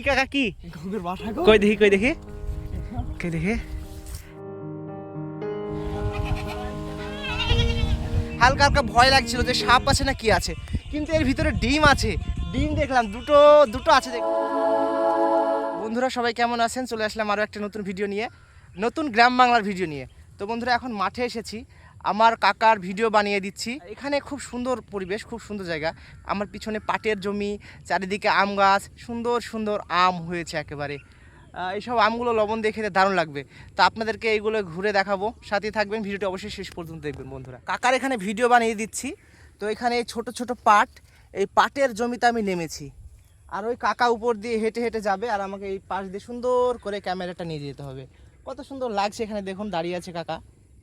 কাকা কি কই দেখি কই দেখি কই দেখি হালকা হালকা ভয় লাগছিল যে সাপ আছে না কি আছে, কিন্তু এর ভিতরে ডিম আছে। ডিম দেখলাম দুটো আছে। বন্ধুরা সবাই কেমন আছেন? চলে আসলাম আরও একটা নতুন ভিডিও নিয়ে, নতুন গ্রাম বাংলার ভিডিও নিয়ে। তো বন্ধুরা এখন মাঠে এসেছি, আমার কাকার ভিডিও বানিয়ে দিচ্ছি। এখানে খুব সুন্দর পরিবেশ, খুব সুন্দর জায়গা। আমার পিছনে পাটের জমি, চারিদিকে আম গাছ, সুন্দর সুন্দর আম হয়েছে একেবারে। এইসব আমগুলো লবণ দিয়ে খেতে দারুণ লাগবে। তো আপনাদেরকে এইগুলো ঘুরে দেখাবো, সাথে থাকবেন, ভিডিওটি অবশ্যই শেষ পর্যন্ত দেখবেন বন্ধুরা। কাকার এখানে ভিডিও বানিয়ে দিচ্ছি। তো এখানে ছোট ছোট পাট, এই পাটের জমিতে আমি নেমেছি, আর ওই কাকা উপর দিয়ে হেঁটে হেঁটে যাবে, আর আমাকে এই পাশ দিয়ে সুন্দর করে ক্যামেরাটা নিয়ে যেতে হবে। কত সুন্দর লাগছে এখানে, দেখুন দাঁড়িয়ে আছে কাকা,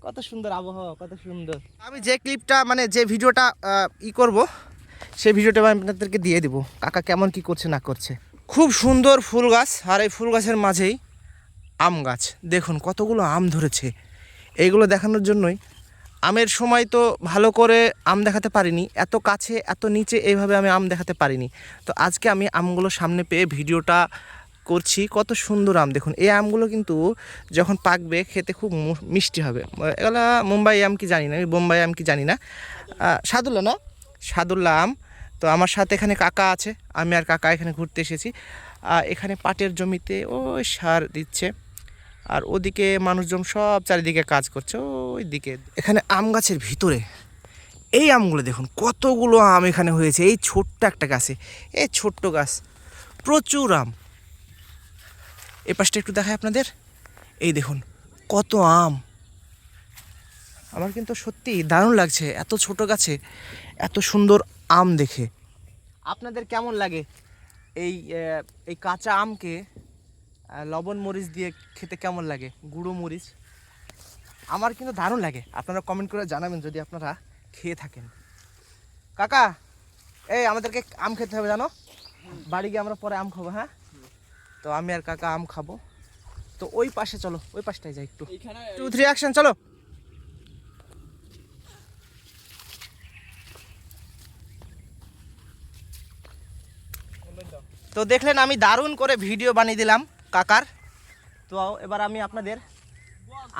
কত সুন্দর আবহাওয়া, কত সুন্দর। আমি যে ক্লিপটা মানে যে ভিডিওটা করব, সেই ভিডিওটা আমি আপনাদেরকে দিয়ে দেবো, কাকা কেমন কি করছে না করছে। খুব সুন্দর ফুল গাছ, আর এই ফুল গাছের মাঝেই আম গাছ। দেখুন কতগুলো আম ধরেছে। এইগুলো দেখানোর জন্যই, আমের সময় তো ভালো করে আম দেখাতে পারিনি, এত কাছে এত নিচে এইভাবে আমি আম দেখাতে পারিনি। তো আজকে আমি আমগুলো সামনে পেয়ে ভিডিওটা করছি। কত সুন্দর আম দেখুন। এই আমগুলো কিন্তু যখন পাকবে খেতে খুব মিষ্টি হবে। এগুলো মুম্বাই আম কি জানি না, বোম্বাই আম কি জানি না, সাদুল্লা না, সাদুল্লা আম। তো আমার সাথে এখানে কাকা আছে, আমি আর কাকা এখানে ঘুরতে এসেছি। এখানে পাটের জমিতে ওই সার দিচ্ছে, আর ওদিকে মানুষজন সব চারিদিকে কাজ করছে ওই দিকে। এখানে আম গাছের ভিতরে এই আমগুলো দেখুন, কতগুলো আম এখানে হয়েছে। এই ছোট্ট একটা গাছে, এই ছোট্ট গাছ, প্রচুর আম। এই পাশটা একটু দেখায় আপনাদের, এই দেখুন কত আম। আমার কিন্তু সত্যি দারুণ লাগছে এত ছোট গাছে এত সুন্দর আম দেখে। আপনাদের কেমন লাগে এই কাঁচা আমকে লবণ মরিচ দিয়ে খেতে কেমন লাগে, গুঁড়ো মরিচ? আমার কিন্তু দারুণ লাগে। আপনারা কমেন্ট করে জানাবেন যদি আপনারা খেয়ে থাকেন। কাকা এই আমাদেরকে আম খেতে হবে জানো, বাড়ি গিয়ে আমরা পরে আম খাবো। হ্যাঁ, তো আমি আর কাকা আম খাবো। তো ওই পাশে চলো, ওই পাশটায় যাই, একটু 2 3 অ্যাকশন চলো। তো দেখলেন আমি দারুণ করে ভিডিও বানিয়ে দিলাম কাকার। তো এবার আমি আপনাদের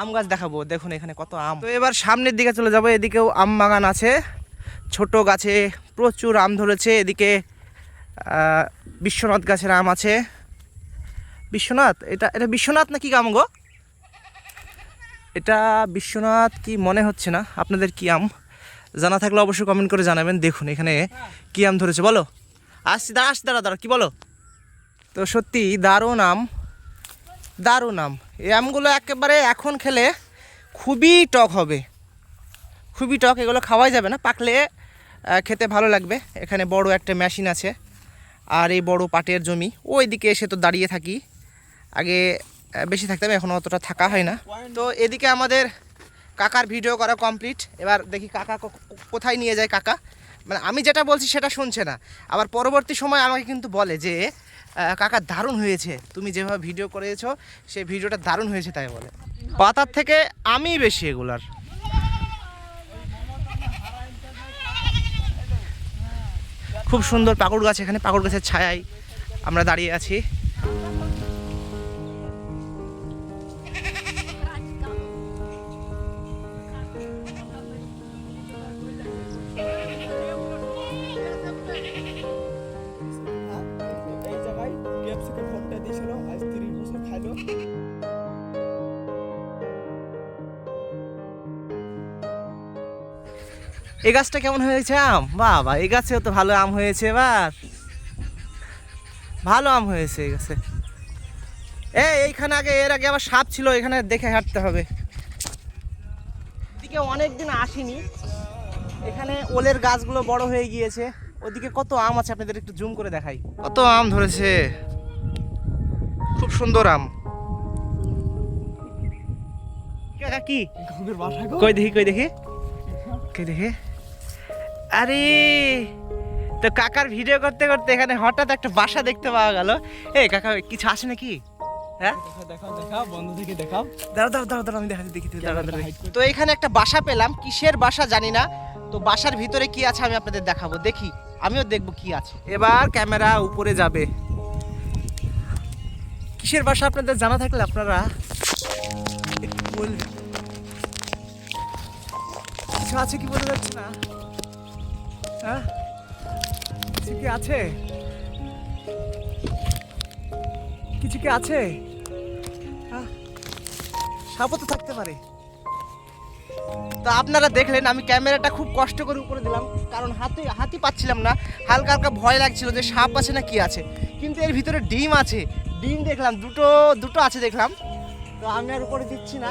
আম গাছ দেখাবো। দেখুন এখানে কত আম। তো এবার সামনের দিকে চলে যাব, এদিকেও আম বাগান আছে, ছোট গাছে প্রচুর আম ধরেছে। এদিকে বিশ্বনাথ গাছের আম আছে। বিশ্বনাথ, এটা বিশ্বনাথ না কি আম গো? এটা বিশ্বনাথ কি মনে হচ্ছে না। আপনাদের কি আম জানা থাকলে অবশ্যই কমেন্ট করে জানাবেন। দেখুন এখানে কি আম ধরেছে বলো। আসছি দাঁড়া কি বলো। তো সত্যি দারুণ আম, দারুণ আম। এই আমগুলো একেবারে এখন খেলে খুবই টক হবে, খুবই টক। এগুলো খাওয়াই যাবে না, পাকলে খেতে ভালো লাগবে। এখানে বড় একটা মেশিন আছে, আর এই বড় পাটের জমি। ওই দিকে এসে তো দাঁড়িয়ে থাকি, আগে বেশি থাকতাম, এখন অতটা থাকা হয় না। তো এদিকে আমাদের কাকার ভিডিও করা কমপ্লিট। এবার দেখি কাকা কোথায় নিয়ে যায়। কাকা মানে আমি যেটা বলছি সেটা শুনছে না, আবার পরবর্তী সময় আমাকে কিন্তু বলে যে কাকা দারুণ হয়েছে, তুমি যেভাবে ভিডিও করেছো সেই ভিডিওটা দারুণ হয়েছে, তাই বলে। পাতার থেকে আমি বেশি এগুলার। খুব সুন্দর পাকুড় গাছ, এখানে পাকুড় গাছের ছায়ায় আমরা দাঁড়িয়ে আছি। এই গাছটা কেমন হয়েছে আম? বাবা, এই গাছেও তো ভালো আম হয়েছে, এবার ভালো আম হয়েছে এই গাছে। এইখানে এর আগে আবার সাপ ছিল, এখানে দেখে হাঁটতে হবে। এদিকে অনেকদিন আসিনি, এখানে ওলের গাছগুলো বড় হয়ে গিয়েছে। ওদিকে কত আম আছে আপনাদের একটু জুম করে দেখাই, কত আম ধরেছে, খুব সুন্দর আম। কি কই দেখি কই দেখি কই দেখি। আরে তো কাকার ভিডিও করতে করতে এখানে হঠাৎ একটা বাসা দেখতে পাওয়া গেল। এই কাকা কিছু আসে নাকি? হ্যাঁ দেখাও বন্ধু থেকে দেখাও, দাঁড়াও আমি দেখাচ্ছি, দেখি। তো এখানে একটা বাসা পেলাম, কিসের বাসা জানি না। তো বাসার ভিতরে কি আছে আমি আপনাদের দেখাবো, দেখি আমিও দেখবো কি আছে। এবার ক্যামেরা উপরে যাবে, কিসের বাসা আপনাদের জানা থাকলে আপনারা একটু বলবেন। কিছু আছে কি বোঝা যাচ্ছে না? হ্যাঁ, কিছু কি আছে? কিছু কি আছে? হ্যাঁ, সাপও তো থাকতে পারে। তো আপনারা দেখলেন আমি ক্যামেরাটা খুব কষ্ট করে উপরে দিলাম, কারণ হাতি পাচ্ছিলাম না। হালকা হালকা ভয় লাগছিল যে সাপ আছে না কি আছে, কিন্তু এর ভিতরে ডিম আছে। ডিম দেখলাম দুটো আছে দেখলাম। তো আমি আর উপরে দিচ্ছি না।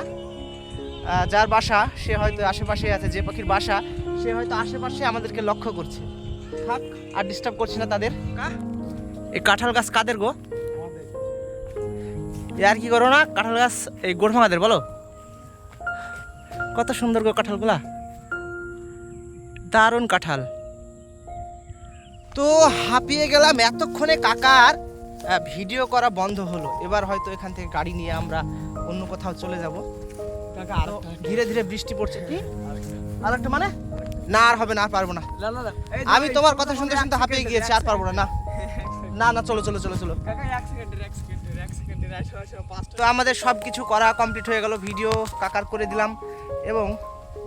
যার বাসা সে হয়তো আশেপাশে আছে, যে পাখির বাসা সে হয়তো আশেপাশে আমাদেরকে লক্ষ্য করছে। থাক, আর ডিস্টার্ব করছি না তাদের। এই কাঁঠাল গাছ কাদের গো? আর কি করো না, কাঁঠাল গাছ এই গোড় ভাঙাদের বলো। কত সুন্দর গো কাঁঠালগুলা, দারুণ কাঁঠাল। তো হাঁপিয়ে গেলাম এতক্ষণে, কাকার ভিডিও করা বন্ধ হলো। এবার হয়তো এখান থেকে গাড়ি নিয়ে আমরা অন্য কোথাও চলে যাব। ধীরে ধীরে বৃষ্টি পড়ছে। কি আরেকটা মানে? না, আর হবে না, আর পারবো না। আমি তোমার কথা শুনতে শুনতে হাঁপিয়ে গিয়েছি, আর পারবো না। না না, চলো চলো চলো চলো। তো আমাদের সব কিছু করা কমপ্লিট হয়ে গেল, ভিডিও কাকার করে দিলাম এবং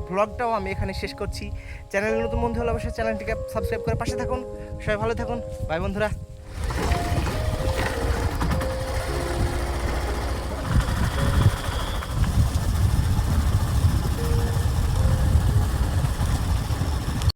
ব্লগটাও আমি এখানে শেষ করছি। চ্যানেলে নতুন বন্ধু হলে অবশ্যই চ্যানেলটিকে সাবস্ক্রাইব করে পাশে থাকুন। সবাই ভালো থাকুন, বাই বন্ধুরা।